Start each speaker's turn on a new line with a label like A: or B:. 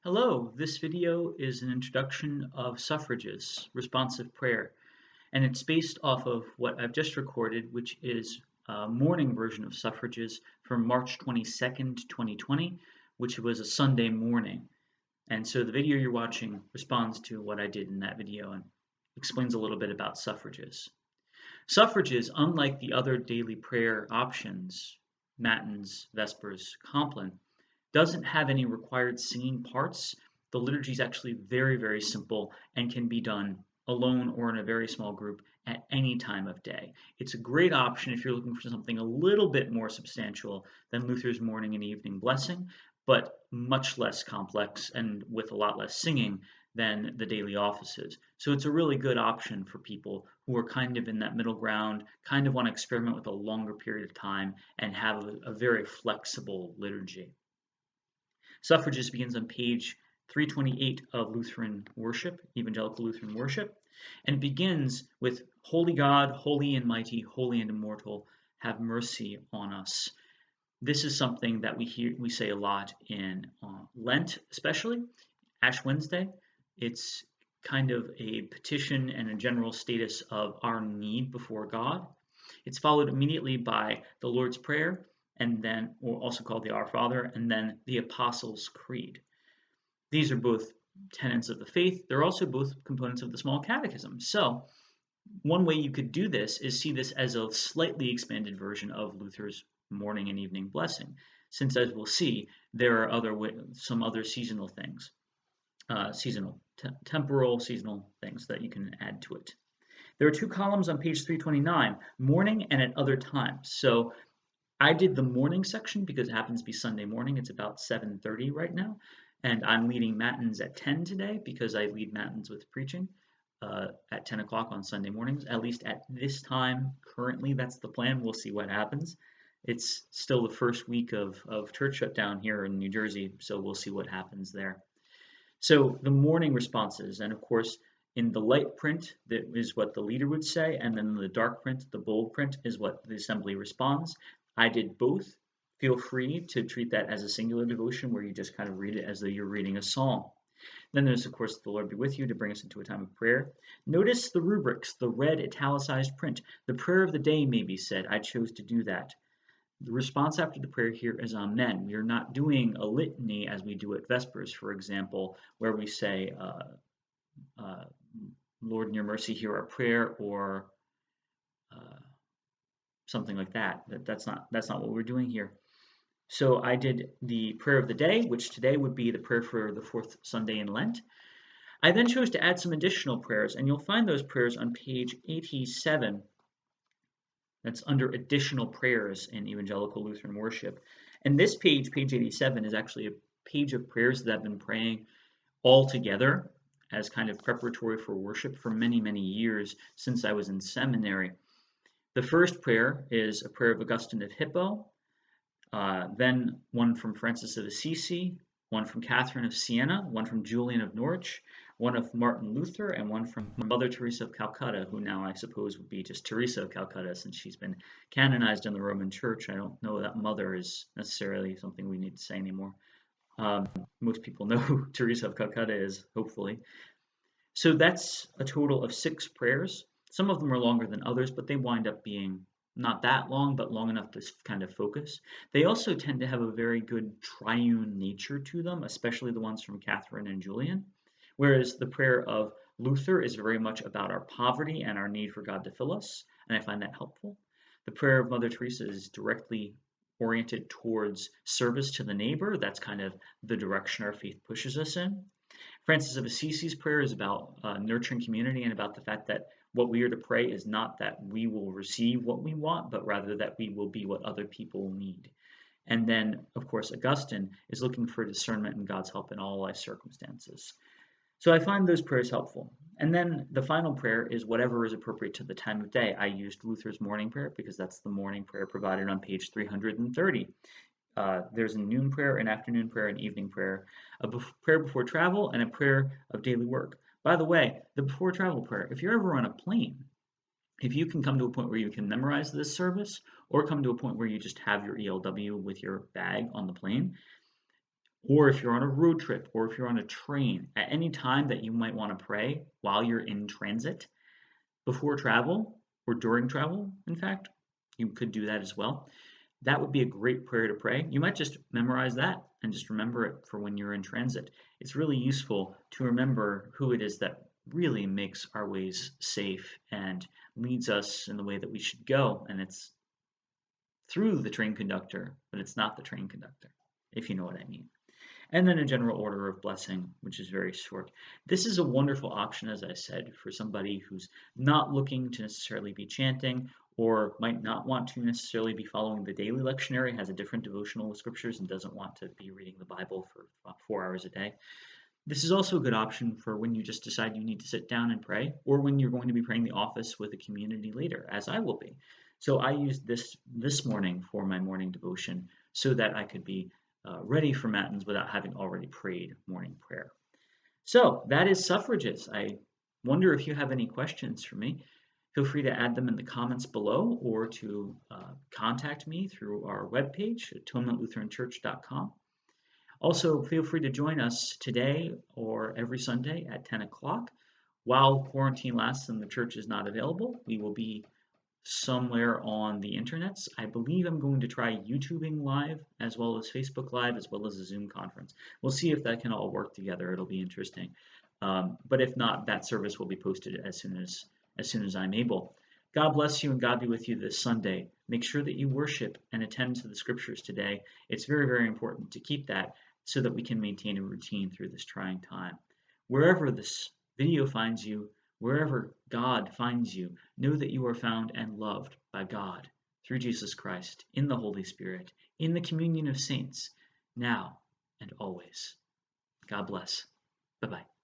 A: Hello, this video is an introduction of Suffrages, responsive prayer, and it's based off of what I've just recorded, which is a morning version of Suffrages from March 22nd, 2020, which was a Sunday morning. And so the video you're watching responds to what I did in that video and explains a little bit about Suffrages. Suffrages, unlike the other daily prayer options, Matins, Vespers, Compline, doesn't have any required singing parts. The liturgy is actually very, very simple and can be done alone or in a very small group at any time of day. It's a great option if you're looking for something a little bit more substantial than Luther's morning and evening blessing, but much less complex and with a lot less singing than the daily offices. So it's a really good option for people who are kind of in that middle ground, kind of want to experiment with a longer period of time and have a very flexible liturgy. Suffrages begins on page 328 of Lutheran worship, Evangelical Lutheran worship, and begins with Holy God, holy and mighty, holy and immortal, have mercy on us. This is something that we say a lot in Lent, especially Ash Wednesday. It's kind of a petition and a general status of our need before God. It's followed immediately by the Lord's Prayer, and then, or also called the Our Father, and then the Apostles' Creed. These are both tenets of the faith. They're also both components of the Small Catechism. So one way you could do this is see this as a slightly expanded version of Luther's morning and evening blessing, since as we'll see, there are some other seasonal things, temporal seasonal things that you can add to it. There are two columns on page 329, morning and at other times. So I did the morning section because it happens to be Sunday morning. It's about 7:30 right now, and I'm leading Matins at 10 today because I lead Matins with preaching at 10 o'clock on Sunday mornings, at least at this time. Currently, that's the plan. We'll see what happens. It's still the first week of church shutdown here in New Jersey, so we'll see what happens there. So the morning responses, and of course, in the light print, that is what the leader would say, and then in the dark print, the bold print, is what the assembly responds. I did both. Feel free to treat that as a singular devotion where you just kind of read it as though you're reading a psalm. Then there's, of course, the Lord be with you to bring us into a time of prayer. Notice the rubrics, the red italicized print. The prayer of the day may be said. I chose to do that. The response after the prayer here is Amen. We are not doing a litany as we do at Vespers, for example, where we say, Lord, in your mercy, hear our prayer, or something like that. That's not what we're doing here. So I did the prayer of the day, which today would be the prayer for the fourth Sunday in Lent. I then chose to add some additional prayers, and you'll find those prayers on page 87. That's under additional prayers in Evangelical Lutheran worship. And this page 87, is actually a page of prayers that I've been praying all together as kind of preparatory for worship for many, many years since I was in seminary. The first prayer is a prayer of Augustine of Hippo, then one from Francis of Assisi, one from Catherine of Siena, one from Julian of Norwich, one of Martin Luther, and one from Mother Teresa of Calcutta, who now I suppose would be just Teresa of Calcutta since she's been canonized in the Roman Church. I don't know that mother is necessarily something we need to say anymore. Most people know who Teresa of Calcutta is, hopefully. So that's a total of 6 prayers. Some of them are longer than others, but they wind up being not that long, but long enough to kind of focus. They also tend to have a very good triune nature to them, especially the ones from Catherine and Julian, whereas the prayer of Luther is very much about our poverty and our need for God to fill us, and I find that helpful. The prayer of Mother Teresa is directly oriented towards service to the neighbor. That's kind of the direction our faith pushes us in. Francis of Assisi's prayer is about nurturing community and about the fact that what we are to pray is not that we will receive what we want, but rather that we will be what other people need. And then, of course, Augustine is looking for discernment and God's help in all life circumstances. So I find those prayers helpful. And then the final prayer is whatever is appropriate to the time of day. I used Luther's morning prayer because that's the morning prayer provided on page 330. There's a noon prayer, an afternoon prayer, an evening prayer, a prayer before travel, and a prayer of daily work. By the way, the before travel prayer, if you're ever on a plane, if you can come to a point where you can memorize this service, or come to a point where you just have your ELW with your bag on the plane, or if you're on a road trip, or if you're on a train, at any time that you might want to pray while you're in transit, before travel, or during travel, in fact, you could do that as well. That would be a great prayer to pray. You might just memorize that and just remember it for when you're in transit. It's really useful to remember who it is that really makes our ways safe and leads us in the way that we should go. And it's through the train conductor, but it's not the train conductor, if you know what I mean. And then a general order of blessing, which is very short. This is a wonderful option, as I said, for somebody who's not looking to necessarily be chanting or might not want to necessarily be following the daily lectionary, has a different devotional with scriptures, and doesn't want to be reading the Bible for 4 hours a day. This is also a good option for when you just decide you need to sit down and pray, or when you're going to be praying the office with a community later, as I will be. So I used this morning for my morning devotion so that I could be ready for Matins without having already prayed morning prayer. So that is suffrages. I wonder if you have any questions for me. Feel free to add them in the comments below or to contact me through our webpage, atonementlutheranchurch.com. Also, feel free to join us today or every Sunday at 10 o'clock. While quarantine lasts and the church is not available, we will be somewhere on the internets. I believe I'm going to try YouTubing live as well as Facebook Live as well as a Zoom conference. We'll see if that can all work together. It'll be interesting. But if not, that service will be posted as soon as I'm able. God bless you and God be with you this Sunday. Make sure that you worship and attend to the scriptures today. It's very, very important to keep that so that we can maintain a routine through this trying time. Wherever this video finds you, wherever God finds you, know that you are found and loved by God through Jesus Christ, in the Holy Spirit, in the communion of saints, now and always. God bless. Bye-bye.